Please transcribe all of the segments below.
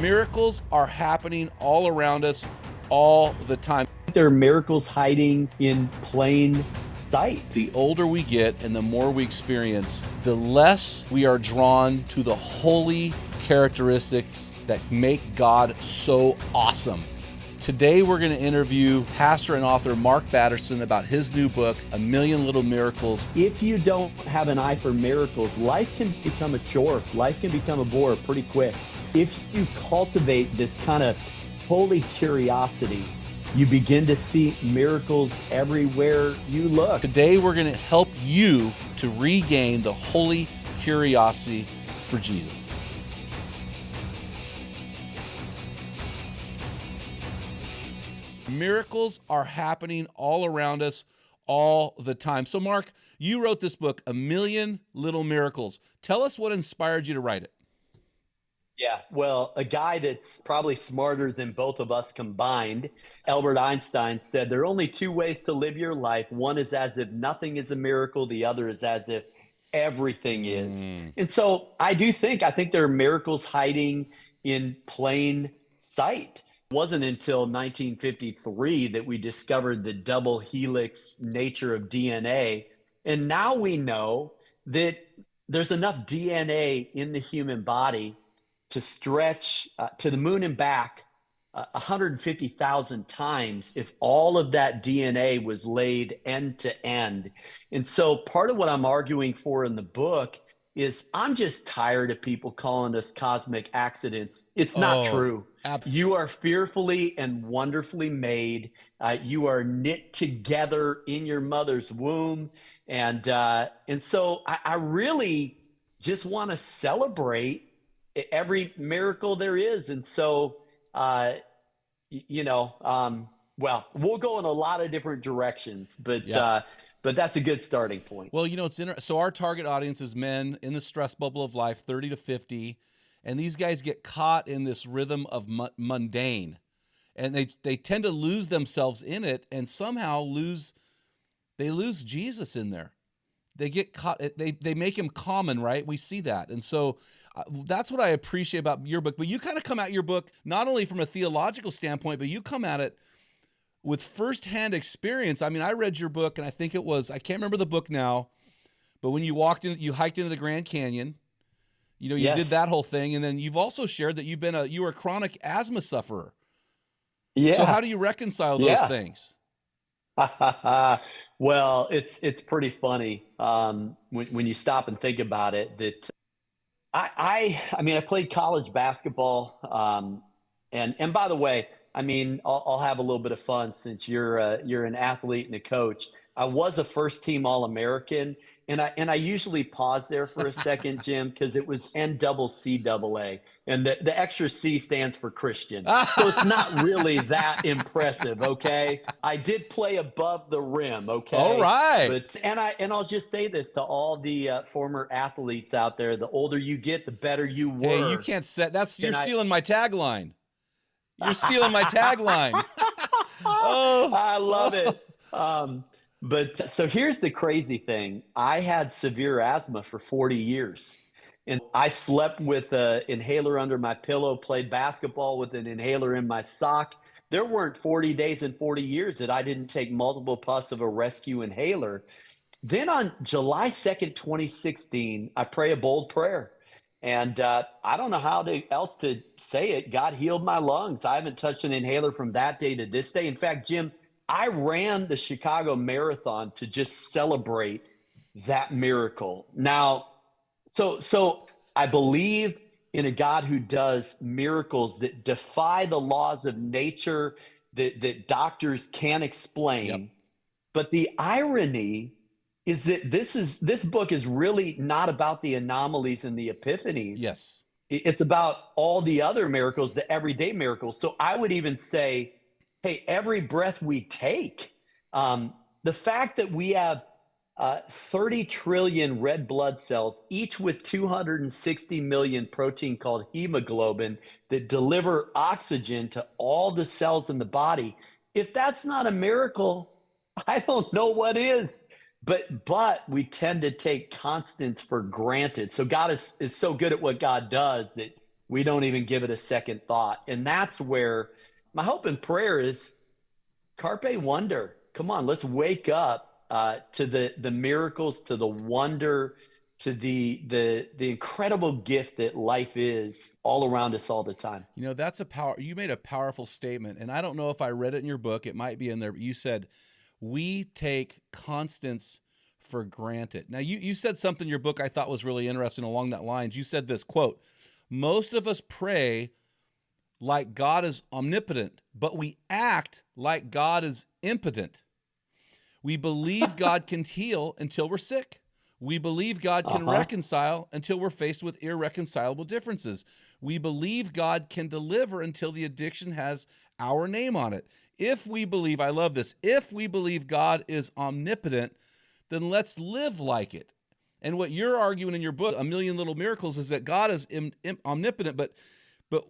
Miracles are happening all around us all the time. There are miracles hiding in plain sight. The older we get and the more we experience, the less we are drawn to the holy characteristics that make God so awesome. Today we're going to interview pastor and author Mark Batterson about his new book, A Million Little Miracles. If you don't have an eye for miracles, life can become a chore. Life can become a bore pretty quick. If you cultivate this kind of holy curiosity, you begin to see miracles everywhere you look. Today we're going to help you to regain the holy curiosity for Jesus. Miracles are happening all around us all the time. So Mark, you wrote this book, A Million Little Miracles. Tell us what inspired you to write it. Yeah, well, a guy that's probably smarter than both of us combined, Albert Einstein, said there are only two ways to live your life. One is as if nothing is a miracle. The other is as if everything is. And so I think there are miracles hiding in plain sight. It wasn't until 1953 that we discovered the double helix nature of DNA. And now we know that there's enough DNA in the human body to stretch to the moon and back 150,000 times if all of that DNA was laid end to end. And so part of what I'm arguing for in the book is I'm just tired of people calling us cosmic accidents. It's not true. You are fearfully and wonderfully made. You are knit together in your mother's womb. And so I really just want to celebrate every miracle there is. And so, well, we'll go in a lot of different directions, but that's a good starting point. Well, it's interesting. So our target audience is men in the stress bubble of life, 30 to 50. And these guys get caught in this rhythm of mundane, and they tend to lose themselves in it, and somehow lose Jesus in there. They get caught. They make him common, right? We see that. And so that's what I appreciate about your book. But you kind of come at your book, not only from a theological standpoint, but you come at it with firsthand experience. I mean, I read your book, and I think it was, I can't remember the book now, but when you hiked into the Grand Canyon, you Yes. did that whole thing. And then you've also shared that you were a chronic asthma sufferer. Yeah. So how do you reconcile those things? Well, it's pretty funny when you stop and think about it. That I played college basketball, and by the way, I'll have a little bit of fun since you're an athlete and a coach. I was a first team All-American, and I usually pause there for a second, Jim, because it was NCAA, and the extra C stands for Christian, so it's not really that impressive. Okay, I did play above the rim. Okay, all right. But I'll just say this to all the former athletes out there: the older you get, the better you were. Hey, you can't set you're stealing my tagline. You're stealing my tagline. Oh, I love it. But so here's the crazy thing. I had severe asthma for 40 years, and I slept with an inhaler under my pillow, played basketball with an inhaler in my sock. There weren't 40 days in 40 years that I didn't take multiple puffs of a rescue inhaler. Then on July 2nd, 2016, I pray a bold prayer. And I don't know how else to say it. God healed my lungs. I haven't touched an inhaler from that day to this day. In fact, Jim, I ran the Chicago Marathon to just celebrate that miracle. Now, so I believe in a God who does miracles that defy the laws of nature that doctors can't explain. Yep. But the irony is that this book is really not about the anomalies and the epiphanies. Yes. It's about all the other miracles, the everyday miracles. So I would even say, hey, every breath we take, the fact that we have 30 trillion red blood cells, each with 260 million protein called hemoglobin that deliver oxygen to all the cells in the body. If that's not a miracle, I don't know what is. But we tend to take constants for granted. So God is so good at what God does that we don't even give it a second thought. And that's where my hope and prayer is carpe wonder. Come on, let's wake up to the miracles, to the wonder, to the incredible gift that life is all around us all the time. You know, you made a powerful statement, and I don't know if I read it in your book. It might be in there, but you said, we take constants for granted. Now, you said something in your book I thought was really interesting along that lines. You said this, quote, most of us pray like God is omnipotent, but we act like God is impotent. We believe God can heal until we're sick. We believe God can reconcile until we're faced with irreconcilable differences. We believe God can deliver until the addiction has our name on it. If we believe, I love this, if we believe God is omnipotent, then let's live like it. And what you're arguing in your book, A Million Little Miracles, is that God is omnipotent, but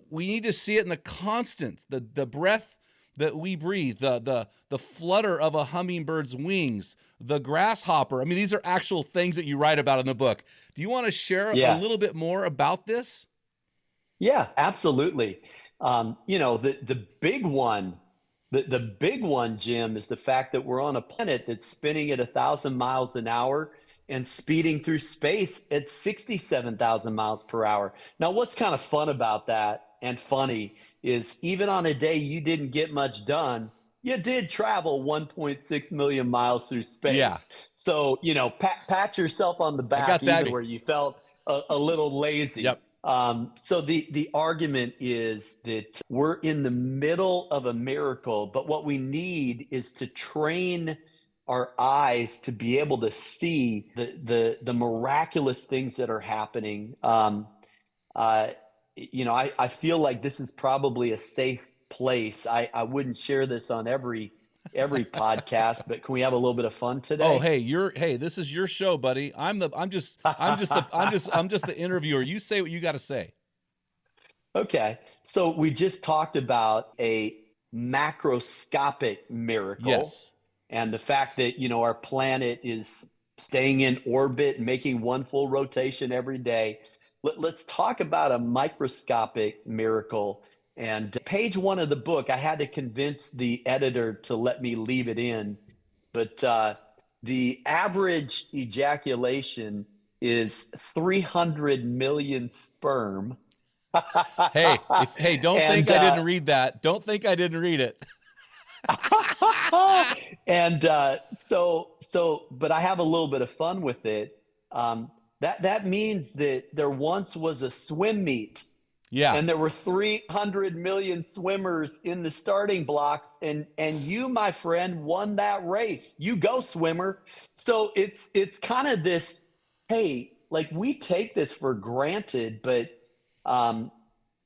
we need to see it in the constant, the breath that we breathe, the flutter of a hummingbird's wings, the grasshopper. I mean, these are actual things that you write about in the book. Do you want to share a little bit more about this? Yeah, absolutely. The big one, the big one, Jim, is the fact that we're on a planet that's spinning at 1,000 miles an hour and speeding through space at 67,000 miles per hour. Now, what's kind of fun about that and funny is even on a day you didn't get much done, you did travel 1.6 million miles through space. Yeah. So, pat yourself on the back even where you felt a little lazy. Yep. So the argument is that we're in the middle of a miracle, but what we need is to train our eyes to be able to see the miraculous things that are happening. I feel like this is probably a safe place. I wouldn't share this on every podcast, but can we have a little bit of fun today? Oh, hey, this is your show, buddy. I'm just the interviewer. You say what you got to say. Okay. So we just talked about a macroscopic miracle. Yes. And the fact that, our planet is staying in orbit, making one full rotation every day. Let's talk about a microscopic miracle. And page 1 of the book, I had to convince the editor to let me leave it in. But the average ejaculation is 300 million sperm. Hey, don't think I didn't read that. Don't think I didn't read it. And but I have a little bit of fun with it. That means that there once was a swim meet. Yeah. And there were 300 million swimmers in the starting blocks, and you, my friend, won that race. You go, swimmer. So it's kind of this, hey, like we take this for granted, but I'm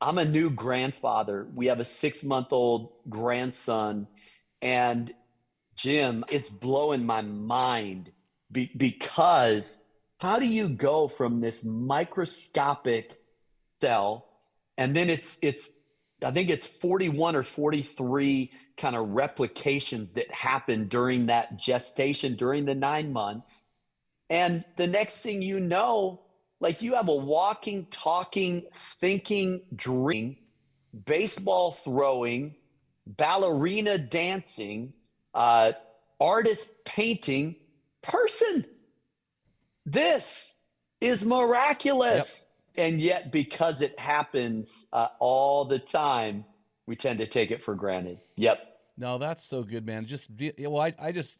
a new grandfather. We have a 6-month-old grandson. And Jim, it's blowing my mind because how do you go from this microscopic cell, and then it's I think it's 41 or 43 kind of replications that happen during that gestation, during the 9 months. And the next thing you know, like you have a walking, talking, thinking, dreaming, baseball throwing, ballerina dancing, artist painting person. This is miraculous. Yep. And yet, because it happens all the time, we tend to take it for granted. Yep. No, that's so good, man. There's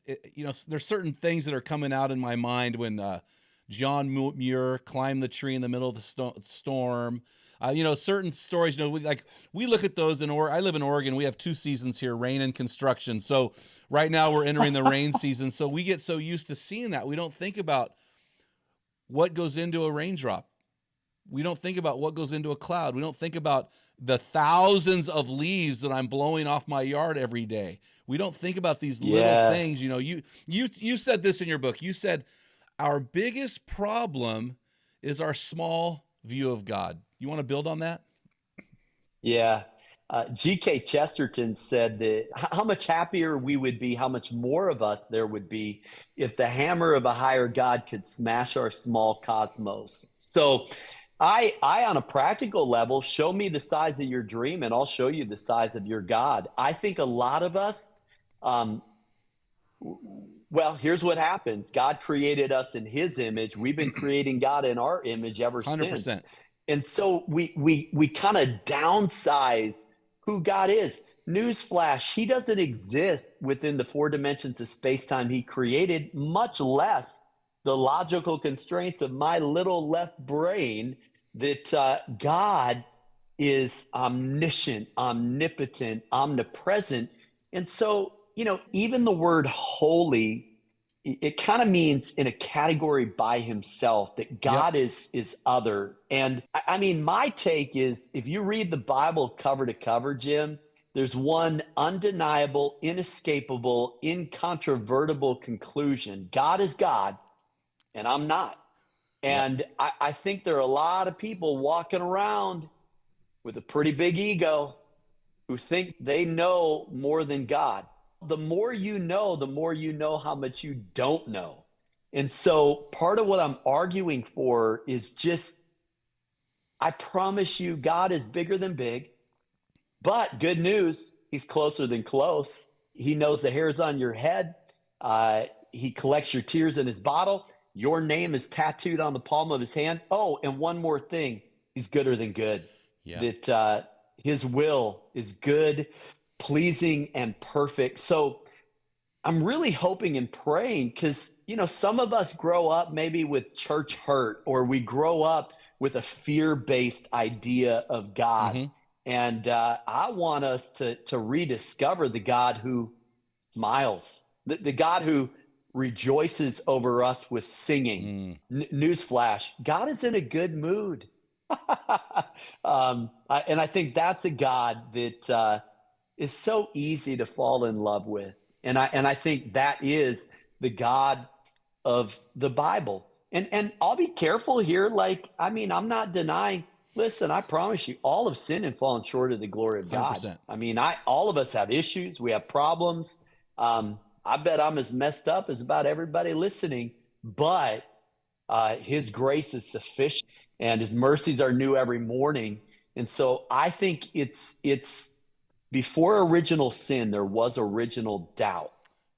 certain things that are coming out in my mind when John Muir climbed the tree in the middle of the storm. Certain stories, we look at those I live in Oregon. We have 2 seasons here, rain and construction. So right now we're entering the rain season. So we get so used to seeing that. We don't think about what goes into a raindrop. We don't think about what goes into a cloud. We don't think about the thousands of leaves that I'm blowing off my yard every day. We don't think about these little things. You said this in your book. You said our biggest problem is our small view of God. You want to build on that? Yeah. G.K. Chesterton said that how much happier we would be, how much more of us there would be if the hammer of a higher God could smash our small cosmos. So I on a practical level, show me the size of your dream and I'll show you the size of your God. I think a lot of us, well, here's what happens. God created us in his image. We've been creating God in our image ever since. 100%. And so we kind of downsize who God is. Newsflash, he doesn't exist within the 4 dimensions of space-time he created, much less the logical constraints of my little left brain, that God is omniscient, omnipotent, omnipresent. And so, even the word holy, it kind of means in a category by himself, that God is other. And I mean, my take is, if you read the Bible cover to cover, Jim, there's one undeniable, inescapable, incontrovertible conclusion. God is God, and I'm not. And I think there are a lot of people walking around with a pretty big ego who think they know more than God. The more you know how much you don't know. And so part of what I'm arguing for is just, I promise you, God is bigger than big. But good news, he's closer than close. He knows the hairs on your head. He collects your tears in his bottle. Your name is tattooed on the palm of his hand. Oh, and one more thing. He's gooder than good. Yeah. That his will is good, pleasing, and perfect. So I'm really hoping and praying, because, some of us grow up maybe with church hurt, or we grow up with a fear-based idea of God. Mm-hmm. And I want us to rediscover the God who smiles, the God who rejoices over us with singing. Newsflash, God is in a good mood. And I think that's a God that is so easy to fall in love with. And I think that is the God of the Bible. And I'll be careful here. I'm not denying. Listen, I promise you, all have sinned and fallen short of the glory of God. 100%. I mean, all of us have issues. We have problems. I bet I'm as messed up as about everybody listening, but his grace is sufficient and his mercies are new every morning. And so I think it's before original sin, there was original doubt.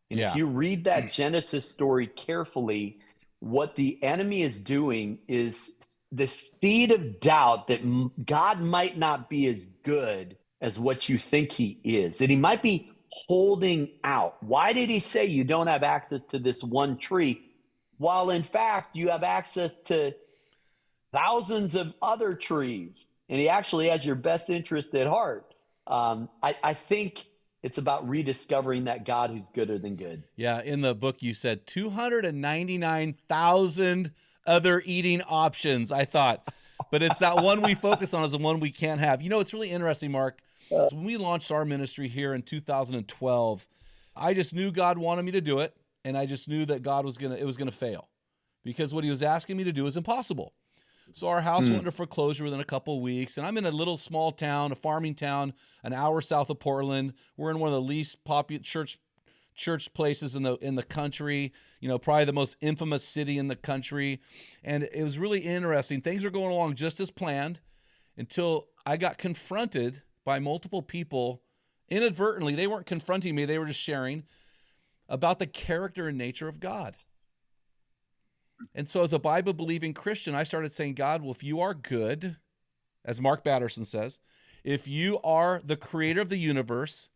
And if you read that Genesis story carefully, what the enemy is doing is the seed of doubt that God might not be as good as what you think he is, that he might be holding out. Why did he say you don't have access to this one tree, while in fact you have access to thousands of other trees, and he actually has your best interest at heart? I think it's about rediscovering that God who's gooder than good. Yeah, in the book you said 299,000 other eating options, I thought. But it's that one we focus on is the one we can't have. It's really interesting, Mark. So when we launched our ministry here in 2012, I just knew God wanted me to do it, and I just knew that it was gonna fail, because what he was asking me to do is impossible. So our house went into foreclosure within a couple of weeks, and I'm in a little small town, a farming town, an hour south of Portland. We're in one of the least popular church places in the country, probably the most infamous city in the country. And it was really interesting. Things were going along just as planned until I got confronted by multiple people inadvertently. They weren't confronting me, they were just sharing about the character and nature of God. And so as a Bible-believing Christian, I started saying, God, well, if you are good, as Mark Batterson says, if you are the creator of the universe,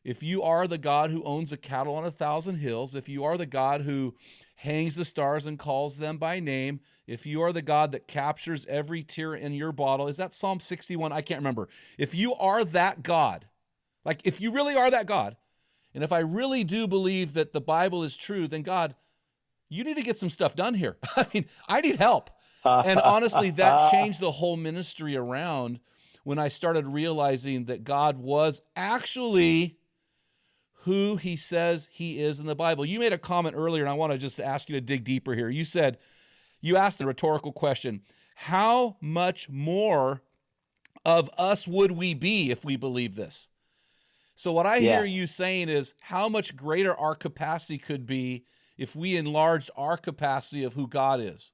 if you are the God who owns the cattle on 1,000 hills, if you are the God who hangs the stars and calls them by name, if you are the God that captures every tear in your bottle, is that Psalm 61? I can't remember. If you are that God, if you really are that God, and if I really do believe that the Bible is true, then God, you need to get some stuff done here. I need help. And honestly, that changed the whole ministry around when I started realizing that God was actually who he says he is in the Bible. You made a comment earlier, and I want to just ask you to dig deeper here. You asked a rhetorical question: how much more of us would we be if we believe this? So what I hear you saying is how much greater our capacity could be if we enlarged our capacity of who God is.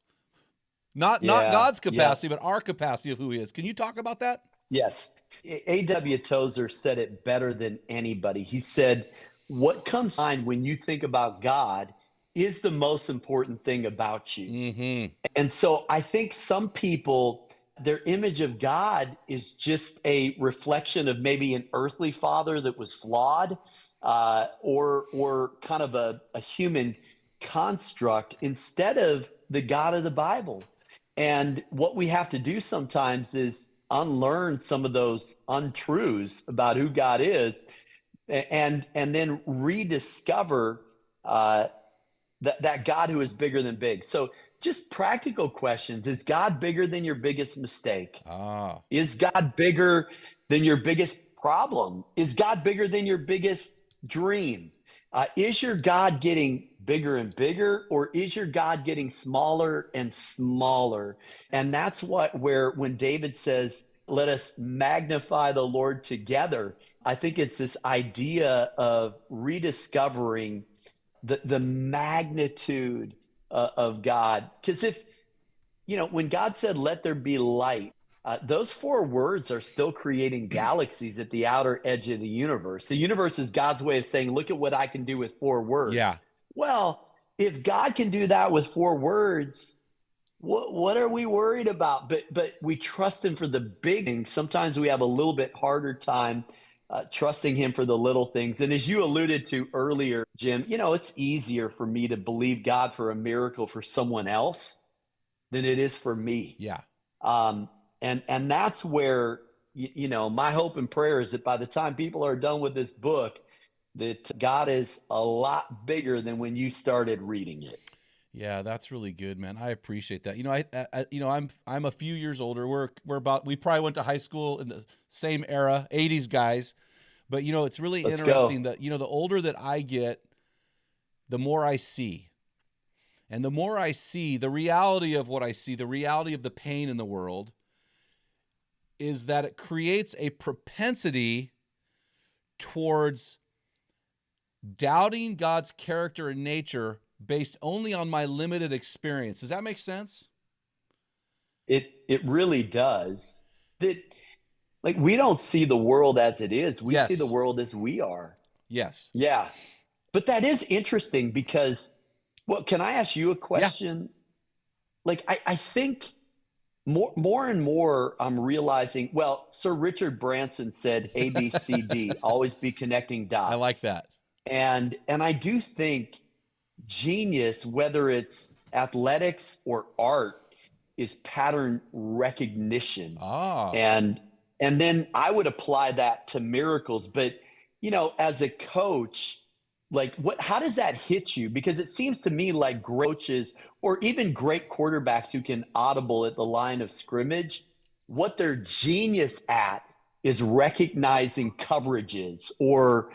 Not God's Yeah. capacity, but our capacity of who he is. Can you talk about that? Yes. A.W. Tozer said it better than anybody. He said, what comes to mind when you think about God is the most important thing about you. Mm-hmm. And so I think some people, their image of God is just a reflection of maybe an earthly father that was flawed, or kind of a human construct instead of the God of the Bible. And what we have to do sometimes is unlearn some of those untruths about who God is, and then rediscover uh, that God who is bigger than big. So just practical questions. Is God bigger than your biggest mistake? Ah, Is God bigger than your biggest problem? Is God bigger than your biggest dream? Is your God getting bigger and bigger, or is your God getting smaller and smaller? And that's where when David says, let us magnify the Lord together, I think it's this idea of rediscovering the magnitude of God. Because if, when God said, let there be light, those four words are still creating galaxies at the outer edge of the universe. The universe is God's way of saying, look at what I can do with four words. yeah. Well, if God can do that with four words, what are we worried about? But we trust him for the big things. Sometimes we have a little bit harder time trusting him for the little things. And as you alluded to earlier, Jim, it's easier for me to believe God for a miracle for someone else than it is for me. Yeah. Um, and that's where, my hope and prayer is that by the time people are done with this book, that God is a lot bigger than when you started reading it. Yeah, that's really good, man. I appreciate that. I'm a few years older. We probably went to high school in the same era, 80s guys. But it's really Let's interesting go. that the older that I get, the more I see. And the more I see, the reality of what I see, the reality of the pain in the world, is that it creates a propensity towards doubting God's character and nature based only on my limited experience. Does that make sense? It really does. That, like, we don't see the world as it is. We see the Yes. world as we are. Yes. Yeah. But that is interesting because, well, can I ask you a Yeah. question? Like, I think more and more I'm realizing, well, Sir Richard Branson said ABCD, always be connecting I like dots. that. And I do think genius, whether it's athletics or art, is pattern recognition. Ah. And then I would apply that to miracles. But, as a coach, like, how does that hit you? Because it seems to me like coaches or even great quarterbacks who can audible at the line of scrimmage, what they're genius at is recognizing coverages, or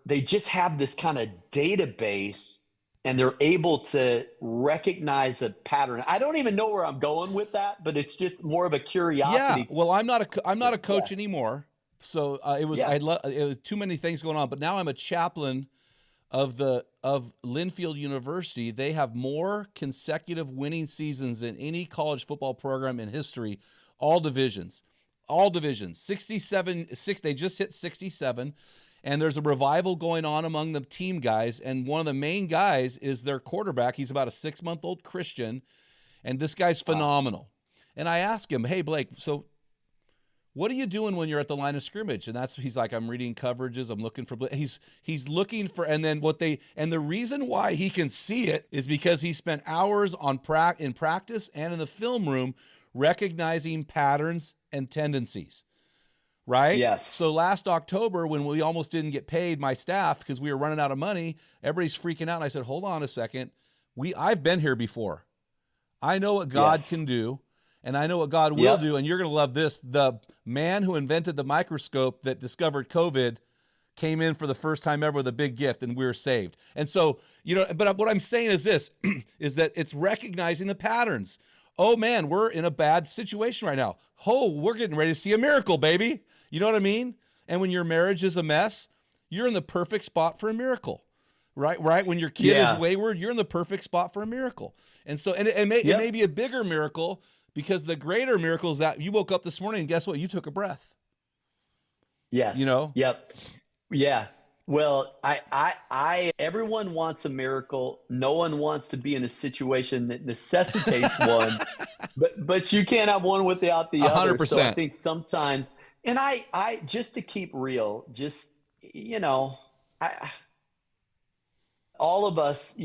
they just have this kind of database and they're able to recognize a pattern. I don't even know where I'm going with that, but it's just more of a Yeah. curiosity. Well, I'm not a coach Yeah. anymore. So it was Yeah. it was too many things going on. But now I'm a chaplain of Linfield University. They have more consecutive winning seasons than any college football program in history. All divisions. 67. They just hit 67. And there's a revival going on among the team guys. And one of the main guys is their quarterback. He's about a 6-month-old Christian. And this guy's phenomenal. And I asked him, hey, Blake, so what are you doing when you're at the line of scrimmage? And he's like, I'm reading coverages. I'm looking for, he's looking for, and then the reason why he can see it is because he spent hours in practice and in the film room recognizing patterns and tendencies. Right? Yes. So last October, when we almost didn't get paid, my staff, because we were running out of money, everybody's freaking out. And I said, hold on a second. I've been here before. I know what God can do, and I know what God will do, and you're going to love this. The man who invented the microscope that discovered COVID came in for the first time ever with a big gift, and we were saved. And so, but what I'm saying is this, is that it's recognizing the patterns. Oh, man, we're in a bad situation right now. Oh, we're getting ready to see a miracle, baby. You know what I mean? And when your marriage is a mess, you're in the perfect spot for a miracle. right. When your kid is wayward, you're in the perfect spot for a miracle. And so, it may be a bigger miracle, because the greater miracle is that you woke up this morning and guess what? You took a breath. Yes. You know? Yep. Yeah. Well, everyone wants a miracle. No one wants to be in a situation that necessitates one, but you can't have one without the other. 100%. So I think sometimes, and I just to keep real, just, all of us,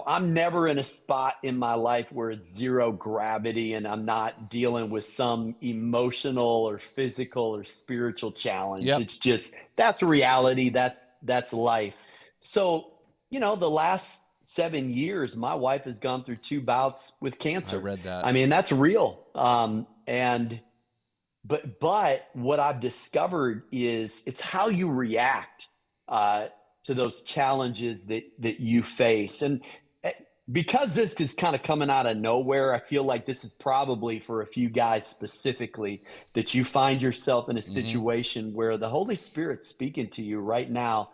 I'm never in a spot in my life where it's zero gravity and I'm not dealing with some emotional or physical or spiritual challenge. Yep. It's just, that's reality. That's life. So, the last 7 years, my wife has gone through 2 bouts with cancer. I read that. I mean, that's real. But what I've discovered is it's how you react to those challenges that you face. And because this is kind of coming out of nowhere, I feel like this is probably for a few guys specifically, that you find yourself in a situation where the Holy Spirit's speaking to you right now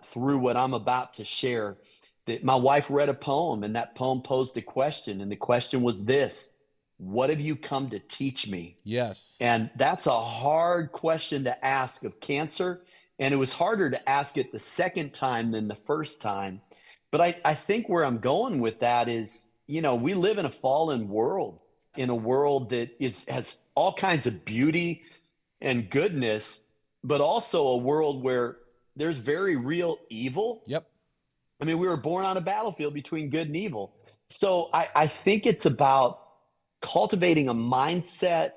through what I'm about to share. That my wife read a poem, and that poem posed a question, and the question was this: what have you come to teach me? Yes. And that's a hard question to ask of cancer. And it was harder to ask it the second time than the first time. But I think where I'm going with that is, we live in a fallen world, in a world that has all kinds of beauty and goodness, but also a world where there's very real evil. Yep. I mean, we were born on a battlefield between good and evil. So I think it's about cultivating a mindset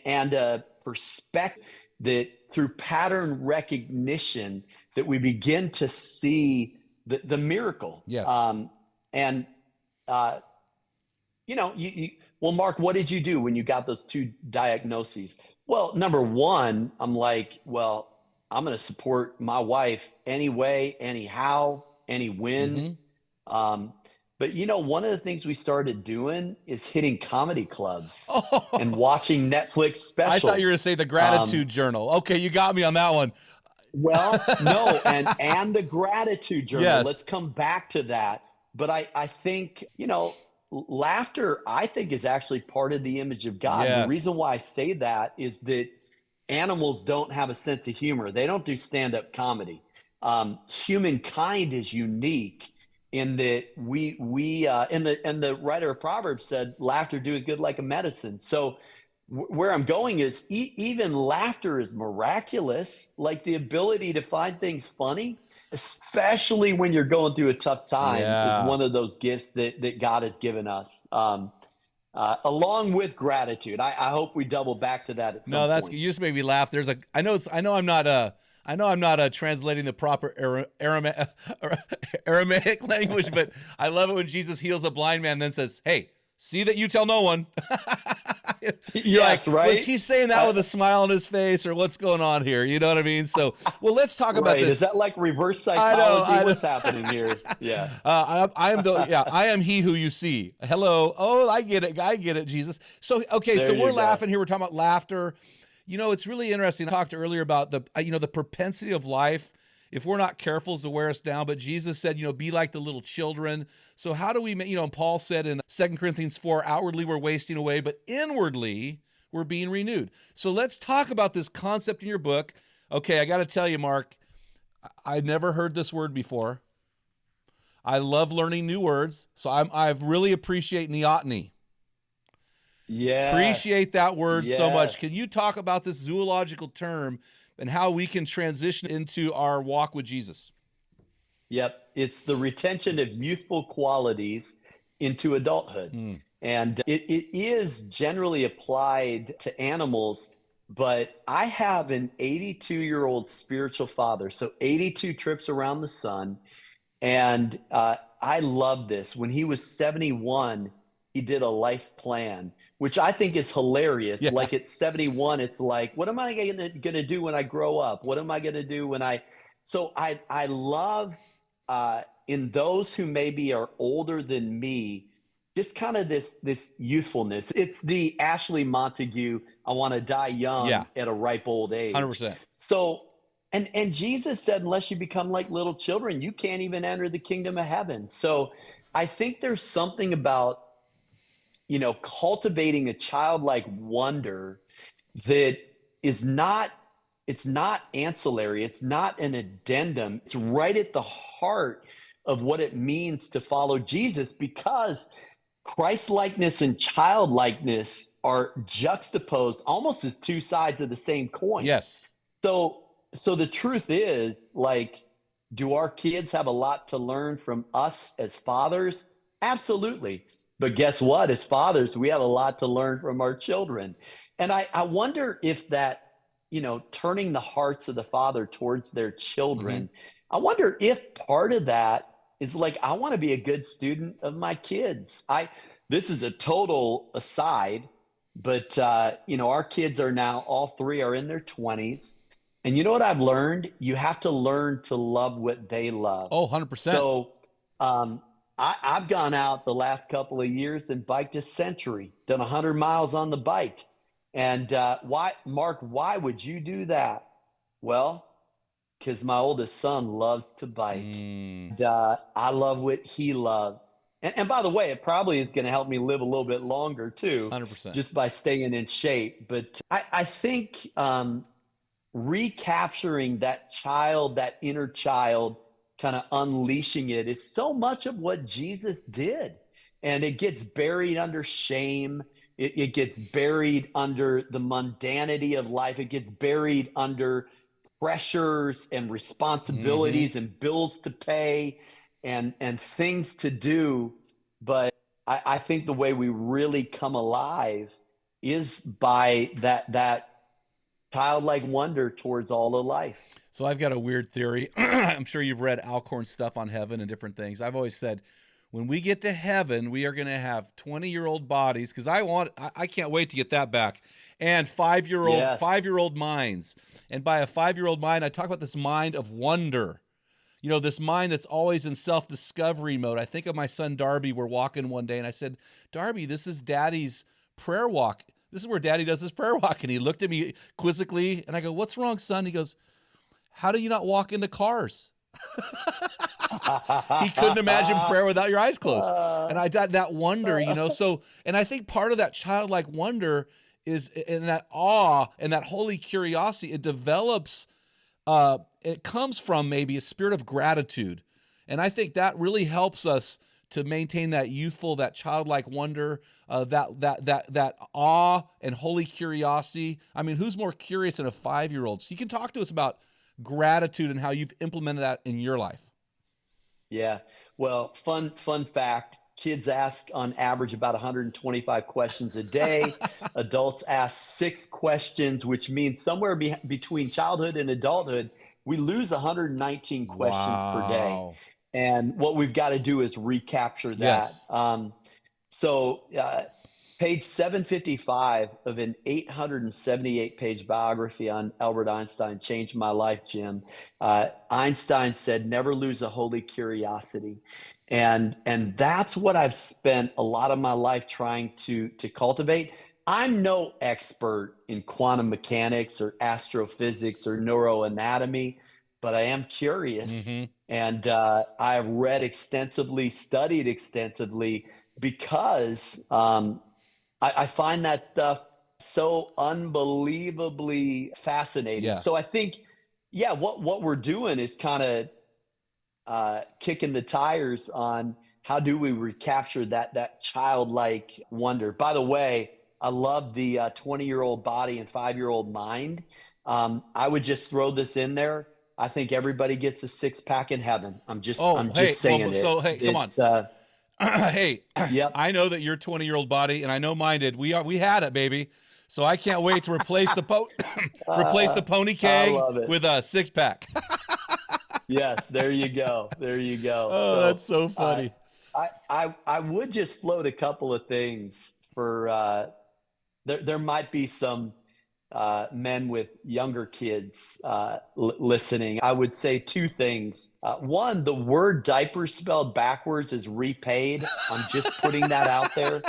and a perspective that through pattern recognition that we begin to see the miracle. Yes. Well, Mark, what did you do when you got those 2 diagnoses? Well, number one, I'm like, well, I'm going to support my wife anyway, anyhow, any when. But one of the things we started doing is hitting comedy clubs and watching Netflix specials. I thought you were going to say the gratitude journal. Okay, you got me on that one. Well, no, and the gratitude journal. Yes. Let's come back to that. But I think, laughter, I think, is actually part of the image of God. Yes. The reason why I say that is that animals don't have a sense of humor. They don't do stand-up comedy. Humankind is unique in that we and the writer of Proverbs said, laughter doeth good like a medicine. So where I'm going is even laughter is miraculous, like the ability to find things funny, especially when you're going through a tough time, is one of those gifts that God has given us. Along with gratitude. I hope we double back to that at some point. You just made me laugh. I know I'm not translating the proper Aramaic language, but I love it when Jesus heals a blind man, then says, "Hey, see that you tell no one." Yes, right. Was he saying that with a smile on his face, or what's going on here? You know what I mean? So, well, let's talk about this. Is that like reverse psychology? I know. What's happening here? Yeah. I am he who you see. Hello. Oh, I get it, Jesus. So, okay, so we're laughing here. We're talking about laughter. It's really interesting. I talked earlier about the propensity of life, if we're not careful, is to wear us down. But Jesus said, be like the little children. So how do we, and Paul said in 2 Corinthians 4, outwardly we're wasting away, but inwardly we're being renewed. So let's talk about this concept in your book. Okay, I got to tell you, Mark, I've never heard this word before. I love learning new words. So I really appreciate neoteny. Yeah. Appreciate that word so much. Can you talk about this zoological term and how we can transition into our walk with Jesus? Yep. It's the retention of youthful qualities into adulthood. And it is generally applied to animals, but I have an 82-year-old spiritual father, so 82 trips around the sun. And I love this. When he was 71, he did a life plan, which I think is hilarious. Yeah. Like at 71, it's like, what am I going to do when I grow up? What am I going to do when so I love in those who maybe are older than me, just kind of this youthfulness. It's the Ashley Montague, I want to die young at a ripe old age. 100%. So And Jesus said, unless you become like little children, you can't even enter the kingdom of heaven. So I think there's something about, cultivating a childlike wonder that is not, it's not ancillary, it's not an addendum, it's right at the heart of what it means to follow Jesus, because Christ-likeness and childlikeness are juxtaposed almost as two sides of the same coin. Yes. So the truth is, like, do our kids have a lot to learn from us as fathers? Absolutely. But guess what? As fathers, we have a lot to learn from our children. And I wonder if that, turning the hearts of the father towards their children, I wonder if part of that is like, I want to be a good student of my kids. This is a total aside, but our kids are now, all three are in their 20s. And you know what I've learned? You have to learn to love what they love. Oh, 100%. So I've gone out the last couple of years and biked a century, done 100 miles on the bike. And Mark, why would you do that? Well, because my oldest son loves to bike. And I love what he loves. And by the way, it probably is going to help me live a little bit longer too, 100%. just by staying in shape. But I think recapturing that child, that inner child, kind of unleashing it is so much of what Jesus did. And it gets buried under shame. It gets buried under the mundanity of life. It gets buried under pressures and responsibilities and bills to pay and things to do. But I think the way we really come alive is by that childlike wonder towards all of life. So I've got a weird theory. I'm sure you've read Alcorn's stuff on heaven and different things. I've always said, when we get to heaven, we are going to have 20-year-old bodies, because I can't wait to get that back, and 5-year-old minds. And by a 5-year-old mind, I talk about this mind of wonder. This mind that's always in self-discovery mode. I think of my son Darby. We're walking one day, and I said, Darby, this is Daddy's prayer walk. This is where Daddy does his prayer walk. And he looked at me quizzically, and I go, what's wrong, son? He goes, how do you not walk into cars? He couldn't imagine prayer without your eyes closed. And I got that wonder, So, and I think part of that childlike wonder is in that awe and that holy curiosity. It develops, it comes from maybe a spirit of gratitude. And I think that really helps us to maintain that youthful, that childlike wonder, that awe and holy curiosity. I mean, who's more curious than a 5-year-old? So you can talk to us about gratitude and how you've implemented that in your life. Yeah. Well, fun fact, kids ask on average about 125 questions a day. Adults ask 6 questions, which means somewhere between childhood and adulthood, we lose 119 questions per day. And what we've got to do is recapture that. Yes. Page 755 of an 878-page biography on Albert Einstein changed my life, Jim. Einstein said, never lose a holy curiosity. And that's what I've spent a lot of my life trying to cultivate. I'm no expert in quantum mechanics or astrophysics or neuroanatomy, but I am curious. And I have read extensively, studied extensively, because I find that stuff so unbelievably fascinating. Yeah. So I think, what we're doing is kind of kicking the tires on how do we recapture that childlike wonder. By the way, I love the 20-year-old body and 5-year-old mind. I would just throw this in there. I think everybody gets a 6-pack in heaven. I'm just saying it. So, hey, come on. Hey, yep. I know that your 20-year-old body, and I know mine did. We had it, baby. So I can't wait to replace the pony keg with a 6-pack. Yes, there you go. There you go. Oh, that's so funny. I would just float a couple of things for there might be some men with younger kids listening. I would say 2 things. One, the word diaper spelled backwards is repaid. I'm just putting that out there.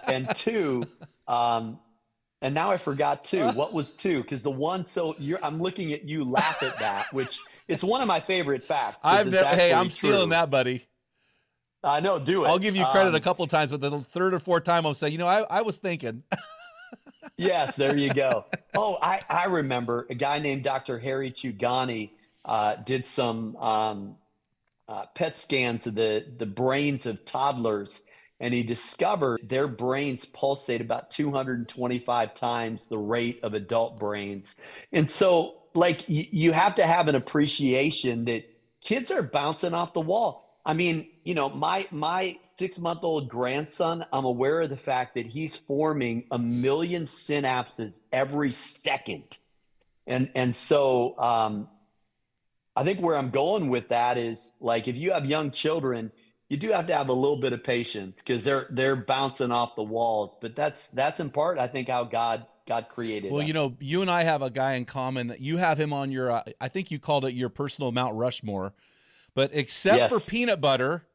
And 2, And now I forgot two. What was two? Because the one, I'm looking at you laugh at that, which it's one of my favorite facts. Hey, I'm stealing that, buddy. I know, do it. I'll give you credit a couple of times, but the third or fourth time I'll say, I was thinking. Yes, there you go. Oh, I remember a guy named Dr. Harry Chugani did some PET scans of the brains of toddlers, and he discovered their brains pulsate about 225 times the rate of adult brains. And so, like, you have to have an appreciation that kids are bouncing off the wall. I mean, my 6-month-old grandson, I'm aware of the fact that he's forming 1 million synapses every second. And so I think where I'm going with that is, like, if you have young children, you do have to have a little bit of patience because they're bouncing off the walls. But that's in part, I think, how God created us. Well, you and I have a guy in common. You have him on your, I think you called it your personal Mount Rushmore. But except for peanut butter,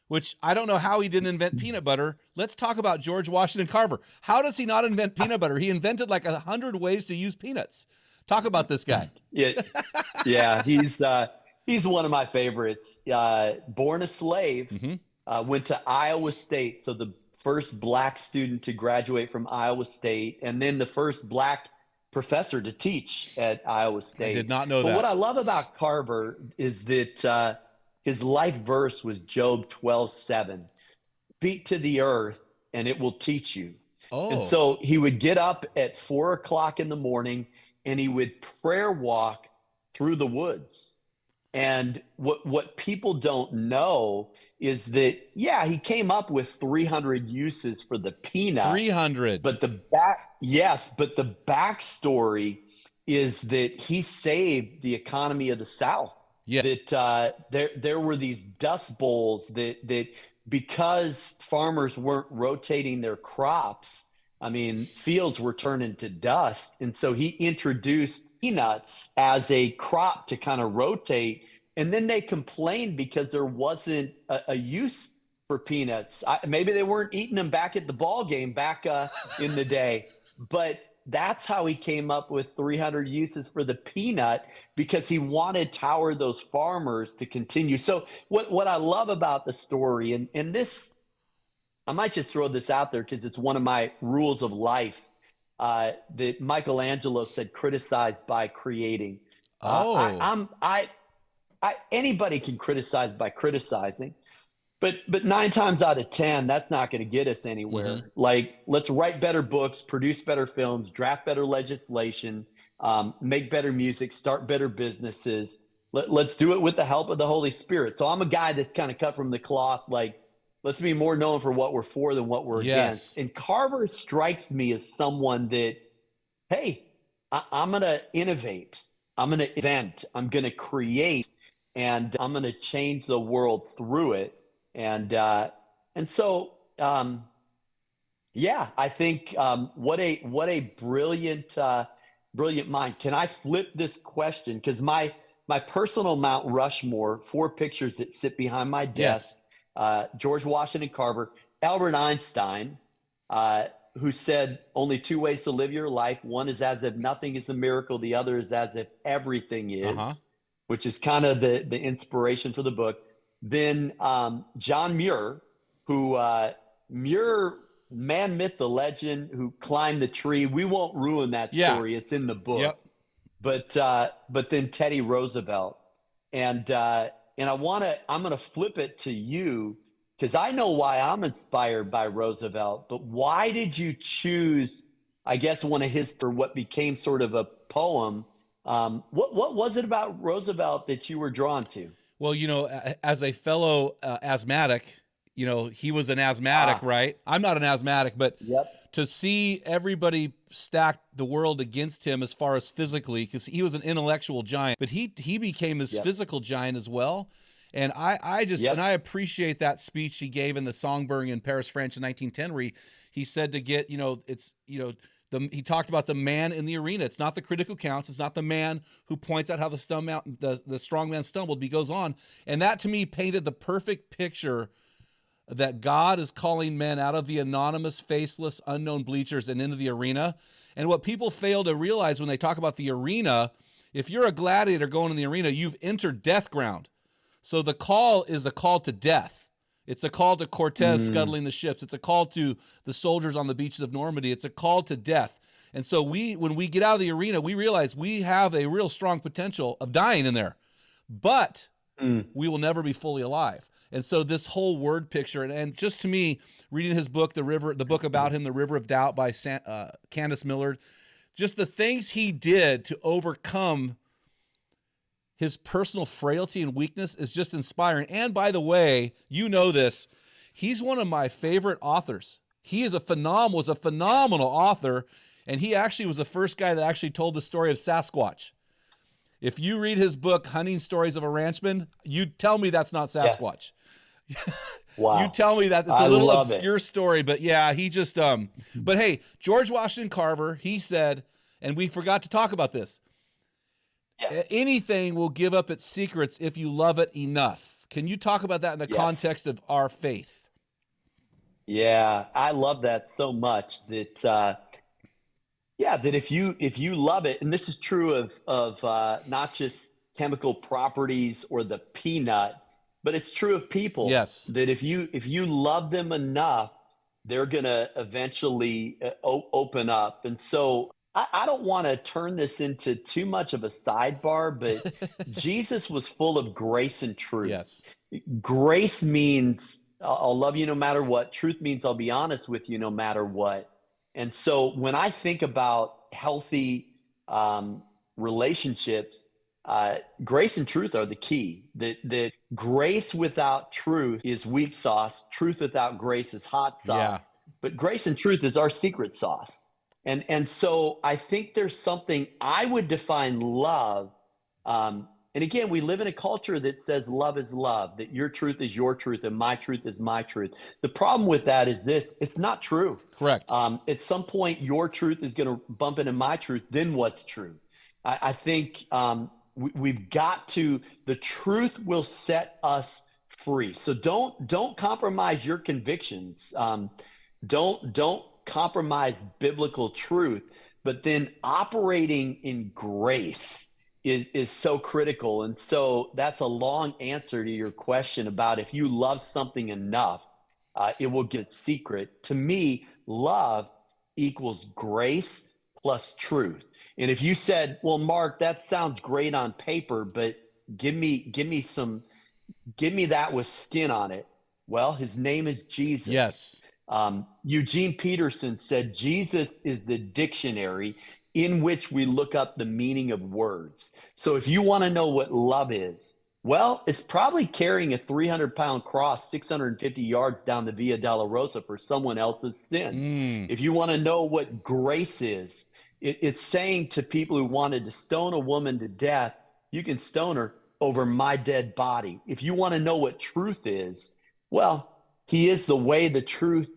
which I don't know how he didn't invent peanut butter, let's talk about George Washington Carver. How does he not invent peanut butter? He invented like 100 ways to use peanuts. Talk about this guy. Yeah, he's one of my favorites. Born a slave, went to Iowa State, so the first black student to graduate from Iowa State, and then the first black professor to teach at Iowa State. I did not know that. But what I love about Carver is that his life verse was Job 12:7. Speak to the earth and it will teach you. Oh. And so he would get up at 4 o'clock in the morning and he would prayer walk through the woods. And what people don't know is that, he came up with 300 uses for the peanut. 300. But the backstory is that he saved the economy of the South. Yeah. That there were these dust bowls that because farmers weren't rotating their crops, I mean, fields were turning to dust. And so he introduced peanuts as a crop to kind of rotate. And then they complained because there wasn't a use for peanuts. Maybe they weren't eating them back at the ball game back in the day. But that's how he came up with 300 uses for the peanut, because he wanted to power those farmers to continue. So what I love about the story, and this, I might just throw this out there because it's one of my rules of life, that Michelangelo said, criticized by creating. Anybody can criticize by criticizing, but 9 times out of 10, that's not going to get us anywhere. Mm-hmm. Like, let's write better books, produce better films, draft better legislation, make better music, start better businesses. Let's do it with the help of the Holy Spirit. So I'm a guy that's kind of cut from the cloth. Like, let's be more known for what we're for than what we're against. And Carver strikes me as someone that, hey, I'm going to innovate. I'm going to invent. I'm going to create. And I'm going to change the world through it. And so, I think what a brilliant mind. Can I flip this question? Because my personal Mount Rushmore, 4 pictures that sit behind my desk, George Washington Carver, Albert Einstein, who said only 2 ways to live your life. One is as if nothing is a miracle. The other is as if everything is, which is kind of the inspiration for the book. Then John Muir, who Muir, man, myth, the legend, who climbed the tree. We won't ruin that story. It's in the book. Yep. But then Teddy Roosevelt. And I'm going to flip it to you, because I know why I'm inspired by Roosevelt. But why did you choose, I guess, one of his, for what became sort of a poem? What was it about Roosevelt that you were drawn to? Well, as a fellow asthmatic, he was an asthmatic, right? I'm not an asthmatic, but to see everybody stack the world against him as far as physically, because he was an intellectual giant, but he became this physical giant as well. And I appreciate that speech he gave in the Songbird in Paris, France in 1910, where he said to get, he talked about the man in the arena. It's not the critic who counts. It's not the man who points out how the strong man stumbled. He goes on. And that, to me, painted the perfect picture that God is calling men out of the anonymous, faceless, unknown bleachers and into the arena. And what people fail to realize when they talk about the arena, if you're a gladiator going in the arena, you've entered death ground. So the call is a call to death. It's a call to Cortez scuttling the ships. It's a call to the soldiers on the beaches of Normandy. It's a call to death. And so when we get out of the arena, we realize we have a real strong potential of dying in there, but we will never be fully alive. And so this whole word picture, and just to me, reading his book, the book about him, The River of Doubt by Candace Millard, just the things he did to overcome his personal frailty and weakness is just inspiring. And by the way, you know this, he's one of my favorite authors. He was a phenomenal author, and he actually was the first guy that actually told the story of Sasquatch. If you read his book, Hunting Stories of a Ranchman, you tell me that's not Sasquatch. Yeah. Wow. You tell me that it's a little obscure story, but yeah, he just, but hey, George Washington Carver, he said, and we forgot to talk about this, anything will give up its secrets if you love it enough. Can you talk about that in the context of our faith? Yeah, I love that so much that, that if you love it, and this is true of not just chemical properties or the peanut, but it's true of people. Yes. That if you love them enough, they're going to eventually open up. And so I don't want to turn this into too much of a sidebar, but Jesus was full of grace and truth. Yes. Grace means I'll love you no matter what. Truth means I'll be honest with you no matter what. And so when I think about healthy relationships, grace and truth are the key. That grace without truth is weak sauce. Truth without grace is hot sauce. Yeah. But grace and truth is our secret sauce. And so I think there's something, I would define love. And again, we live in a culture that says love is love, that your truth is your truth and my truth is my truth. The problem with that is this: it's not true. Correct. At some point, your truth is going to bump into my truth. Then what's true? I think we've got to, the truth will set us free. So don't compromise your convictions. Don't compromise biblical truth, but then operating in grace is so critical. And so that's a long answer to your question about if you love something enough, it will get secret. To me, love equals grace plus truth. And if you said, well, Mark, that sounds great on paper, but give me that with skin on it. Well, his name is Jesus. Yes. Eugene Peterson said, Jesus is the dictionary in which we look up the meaning of words. So if you want to know what love is, well, it's probably carrying a 300-pound cross 650 yards down the Via Dolorosa for someone else's sin. If you want to know what grace is, it's saying to people who wanted to stone a woman to death, you can stone her over my dead body. If you want to know what truth is, well, he is the way, the truth,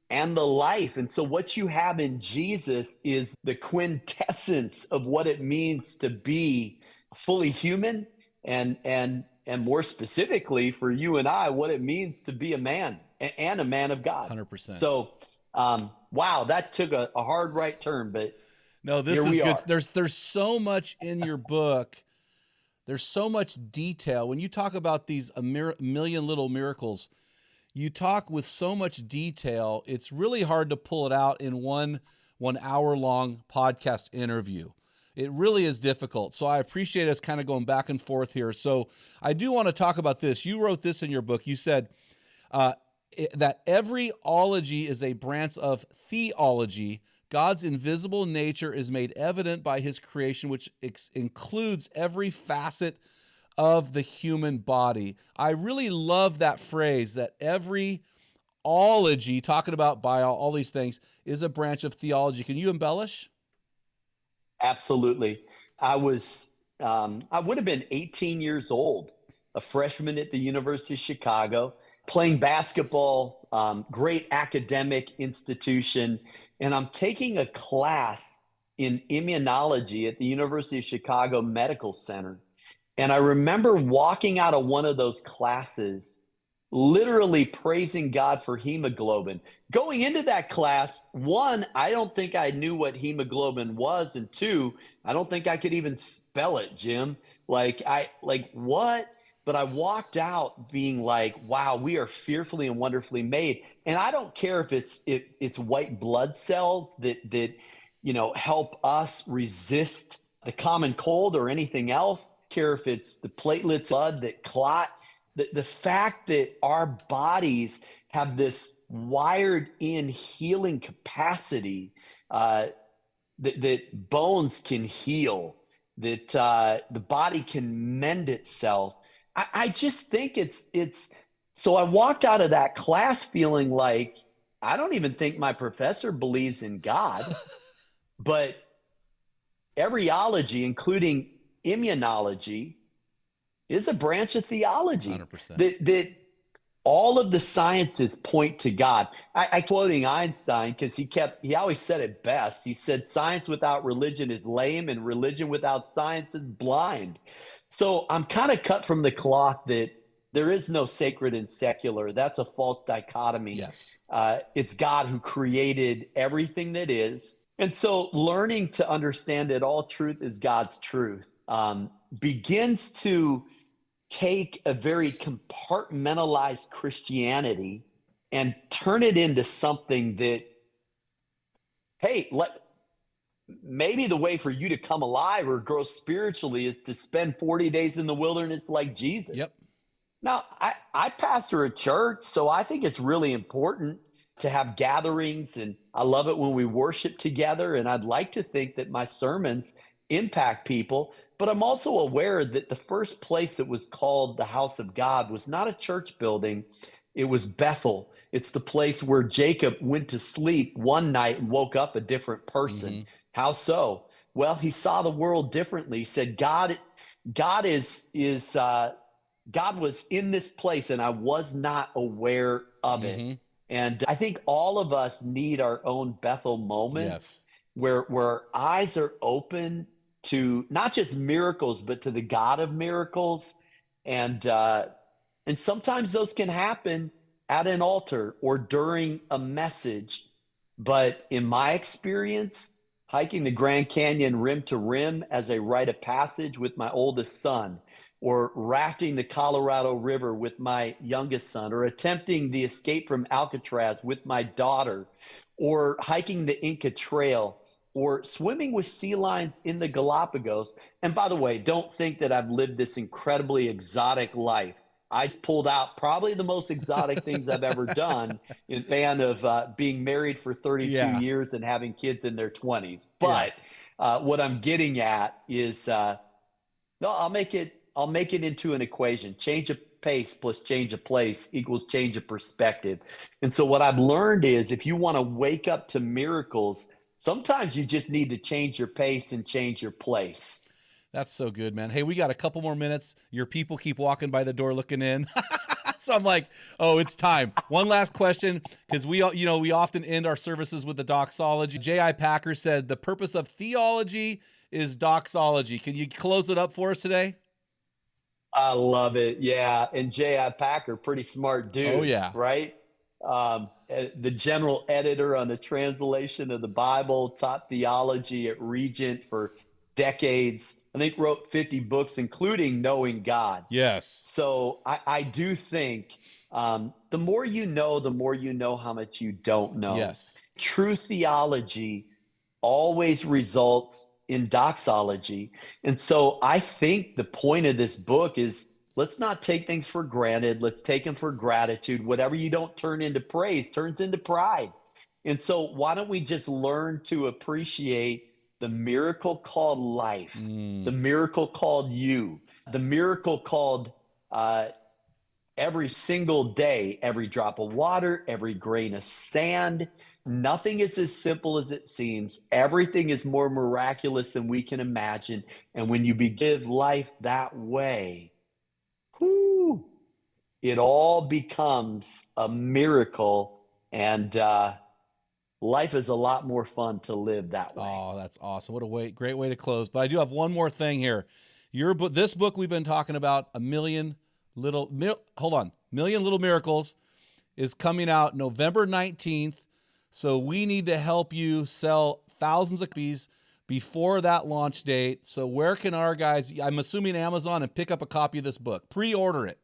and the life. And so what you have in Jesus is the quintessence of what it means to be fully human, and more specifically for you and I, what it means to be a man and a man of God. 100%. So, wow, that took a hard right turn, but no, this is good. There's so much in your book. There's so much detail. When you talk about these million little miracles, you talk with so much detail. It's really hard to pull it out in one hour-long podcast interview. It really is difficult. So I appreciate us kind of going back and forth here. So I do want to talk about this. You wrote this in your book. You said that every ology is a branch of theology. God's invisible nature is made evident by his creation, which includes every facet of the human body. I really love that phrase, that every ology, talking about all these things, is a branch of theology. Can you embellish? Absolutely. I would have been 18 years old, a freshman at the University of Chicago, playing basketball, great academic institution. And I'm taking a class in immunology at the University of Chicago Medical Center. And I remember walking out of one of those classes literally praising God for hemoglobin. Going into that class, one, I don't think I knew what hemoglobin was, and two, I don't think I could even spell it, Jim. Like what? But I walked out being like, wow, we are fearfully and wonderfully made. And I don't care if it's white blood cells that help us resist the common cold or anything else. Care if it's the platelets blood that clot. The fact that our bodies have this wired in healing capacity, that bones can heal, that the body can mend itself. I just think it's so I walked out of that class feeling like I don't even think my professor believes in God, but embryology, including immunology, is a branch of theology 100%. that all of the sciences point to God. I quoting Einstein because he always said it best. He said, "Science without religion is lame, and religion without science is blind." So I'm kind of cut from the cloth that there is no sacred and secular. That's a false dichotomy. Yes. It's God who created everything that is. And so learning to understand that all truth is God's truth begins to take a very compartmentalized Christianity and turn it into something that, hey, maybe the way for you to come alive or grow spiritually is to spend 40 days in the wilderness like Jesus. Yep. Now, I pastor a church, so I think it's really important to have gatherings, and I love it when we worship together, and I'd like to think that my sermons impact people, but I'm also aware that the first place that was called the house of God was not a church building, it was Bethel. It's the place where Jacob went to sleep one night and woke up a different person. Mm-hmm. How so? Well, he saw the world differently. He said, God was in this place and I was not aware of it. Mm-hmm. And I think all of us need our own Bethel moment. Yes. Where our eyes are open to not just miracles, but to the God of miracles. And sometimes those can happen at an altar or during a message. But in my experience, hiking the Grand Canyon rim to rim as a rite of passage with my oldest son, or rafting the Colorado River with my youngest son, or attempting the escape from Alcatraz with my daughter, or hiking the Inca Trail, or swimming with sea lions in the Galapagos. And by the way, don't think that I've lived this incredibly exotic life. I pulled out probably the most exotic things I've ever done in the span of being married for 32 years and having kids in their 20s. But what I'm getting at is, no, I'll make it into an equation. Change of pace plus change of place equals change of perspective. And so what I've learned is if you want to wake up to miracles, sometimes you just need to change your pace and change your place. That's so good, man. Hey, we got a couple more minutes. Your people keep walking by the door looking in. So I'm like, oh, it's time. One last question, because we often end our services with the doxology. J.I. Packer said the purpose of theology is doxology. Can you close it up for us today? I love it. Yeah. And J.I. Packer, pretty smart dude. Oh, yeah. Right? The general editor on the translation of the Bible, taught theology at Regent for decades. I think wrote 50 books, including Knowing God. Yes. So I do think the more you know how much you don't know. Yes. True theology always results in doxology. And so I think the point of this book is let's not take things for granted. Let's take them for gratitude. Whatever you don't turn into praise turns into pride. And so why don't we just learn to appreciate the miracle called life, the miracle called you, the miracle called every single day, every drop of water, every grain of sand. Nothing is as simple as it seems. Everything is more miraculous than we can imagine. And when you begin life that way, it all becomes a miracle, and life is a lot more fun to live that way. Oh, that's awesome. What a great way to close. But I do have one more thing here. This book we've been talking about, 1 Million Million Little Miracles is coming out November 19th. So we need to help you sell thousands of copies before that launch date. So where can our guys, I'm assuming Amazon, and pick up a copy of this book? Pre-order it.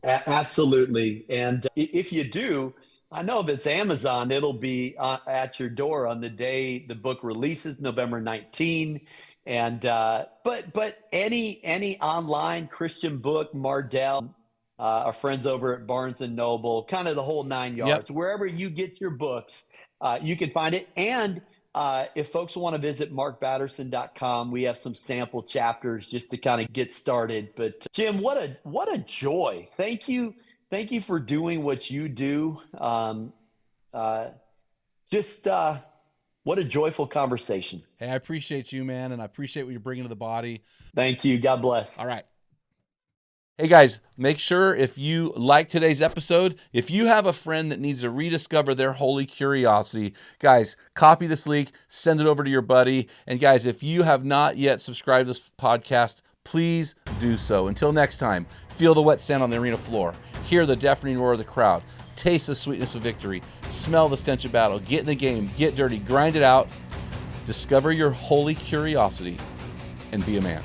Absolutely. And if you do, I know if it's Amazon, it'll be at your door on the day the book releases, November 19. And but any online Christian book, Mardell, our friends over at Barnes and Noble, kind of the whole 9 yards. Yep. Wherever you get your books, you can find it. And if folks want to visit markbatterson.com, we have some sample chapters just to kind of get started. But Jim, what a joy! Thank you for doing what you do. What a joyful conversation. Hey, I appreciate you, man, and I appreciate what you're bringing to the body. Thank you. God bless. All right. Hey guys, make sure if you like today's episode, if you have a friend that needs to rediscover their holy curiosity, guys, copy this link, send it over to your buddy. And guys, if you have not yet subscribed to this podcast, please do so. Until next time, feel the wet sand on the arena floor, hear the deafening roar of the crowd, taste the sweetness of victory, smell the stench of battle, get in the game, get dirty, grind it out, discover your holy curiosity, and be a man.